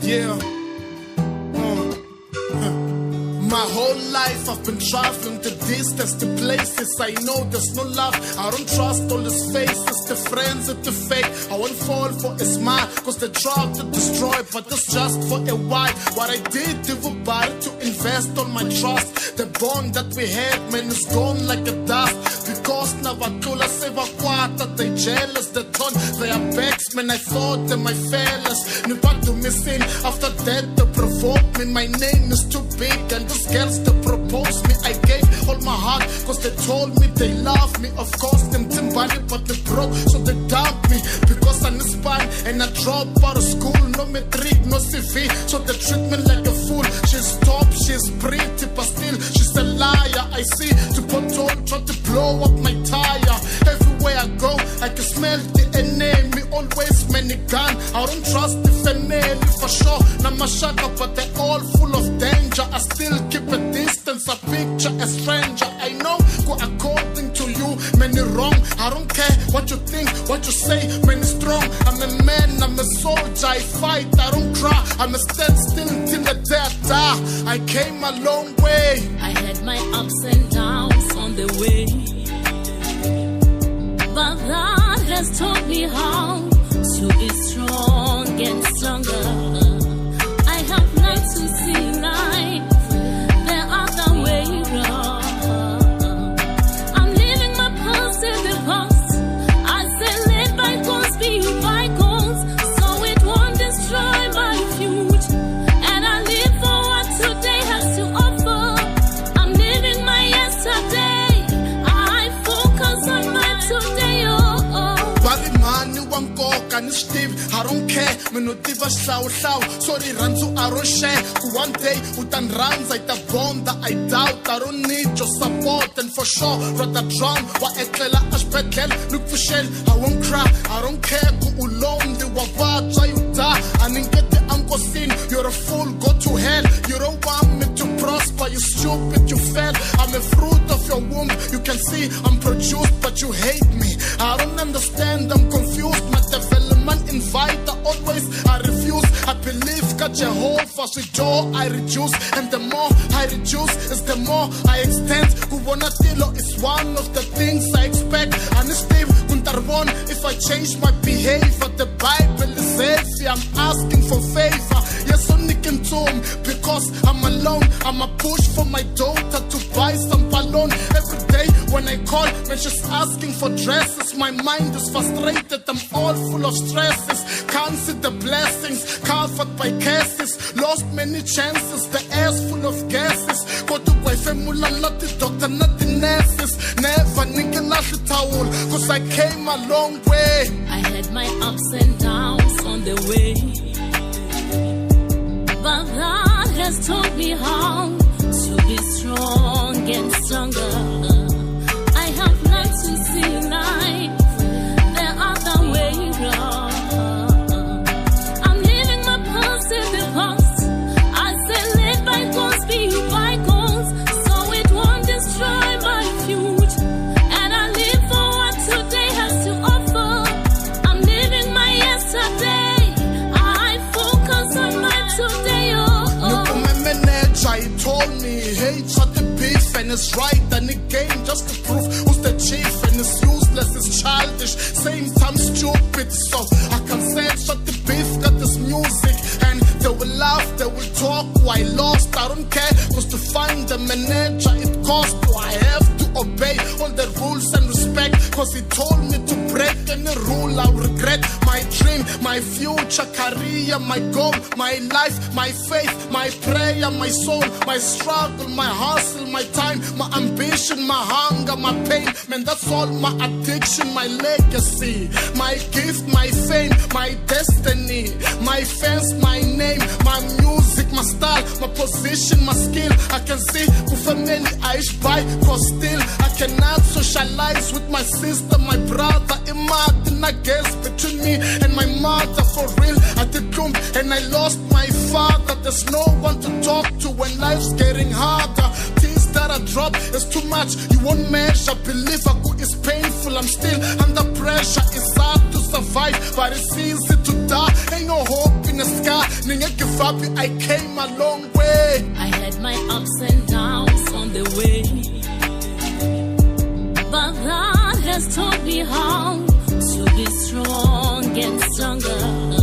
Yeah. My whole life I've been traveling the distance, the places I know there's no love. I don't trust all these faces, the friends and the fake. I won't fall for a smile, cause they try to destroy, but that's just for a while. What I did everybody to invest on my trust. The bond that we had, man, is gone like a dust. Because Navatula Sevakwata, they jealous, they turn their backs, man, I thought they my fellas. Nobody missing, after that they provoked me. My name is too big and those girls that proposed me, I gave all my heart, cause they told me they love me. Of course, them timbali, but they broke, so they dumped me. Because I'm Spanish and I dropped out of school. No metric, no CV, so they treat me like a fool. She's top, she's pretty, but still, she's a liar. I see to put on, try to blow up my tire. Everywhere I go, I can smell the enemy. Always many gun, I don't trust the family for sure. Namashaka, but they're all full of danger. I still keep a distance, I picture a stranger. I know, go according to you, many wrong. I don't care what you think, what you say, many strong. I'm a man, I'm a soldier, I fight, I don't cry. I'm a stand still till the day I die. I came a long way. I had my ups and downs on the way, but God has taught me how to be strong and stronger. I have learned to see life the other way round. I'm living my past in the past. I say let bygones be bygones, so it won't destroy my future. And I live for what today has to offer. I'm living my yesterday. I focus on my today. Steve, I don't care, me no diva slow. Sorry, Ranzu, I don't share. One day, utan runs, I the bond that I doubt. I don't need your support, and for sure, rather drown. Wa eklela ashpetel, look for shell. I won't cry, I don't care. Go alone, the wabaja you die. I didn't get the uncle sin. You're a fool, go to hell. You don't want me to prosper, you stupid, you fail. I'm a fruit of your womb. You can see I'm produced, but you hate me. I don't understand, I'm confused. My development invite, always I refuse. I believe God Jehovah, so door I reduce. And the more I reduce, is the more I extend. Kuwanatilo is one of the things I expect. And Steve Kuntarbon, if I change my behavior, the Bible is heavy. I'm asking for favor. Yes, on Nick and Tom, because I'm alone. I'm a push for my daughter to buy some balloon. Every day when I call, when she's asking for dresses, my mind is frustrated. I'm all full of stresses. Can't see the blessings, covered by cases. Lost many chances, the air's full of gases. Go to wife and mula, not the doctor, not the nurses. Never nickel out the towel, cause I came a long way. I had my ups and downs on the way, but God has taught me how to be strong and stronger. I have learned to see life the other way round. I'm living my past in the past. I say let bygones be bygones, so it won't destroy my future. And I live for what today has to offer. I'm living my yesterday. I focus on my today. My manager, he told me, hey, shut the beef, and it's right, and again, just to prove who's the chief, and it's useless, it's childish, same time stupid, so I can say, shut the beef, got this music, and they will laugh, they will talk, why lost, I don't care, cause to find the manager, it costs, I have to obey all the rules and respect, cause he told me to break any rule, I'll regret my dream, my future, career, my goal, my life, my faith, my prayer, my soul, my struggle, my hustle, my time, my ambition, my hunger, my pain, man, that's all my addiction, my legacy, my gift, my fame, my destiny, my fans, my name, my music, my style, my position, my skill, I can see who family I by, cause still I cannot socialize with my sister, my brother, imagine a guess between me and my mother, for real, I did come and I lost my father, there's no one to talk to when life's getting harder, things that I drop is too much, you won't measure, believe a good is painful, I'm still under pressure, it's hard to survive, but it's easy to die. Ain't no hope in the sky. Nigga, give up, I came a long way. I had my ups and downs on the way, but God has taught me how to be strong and stronger.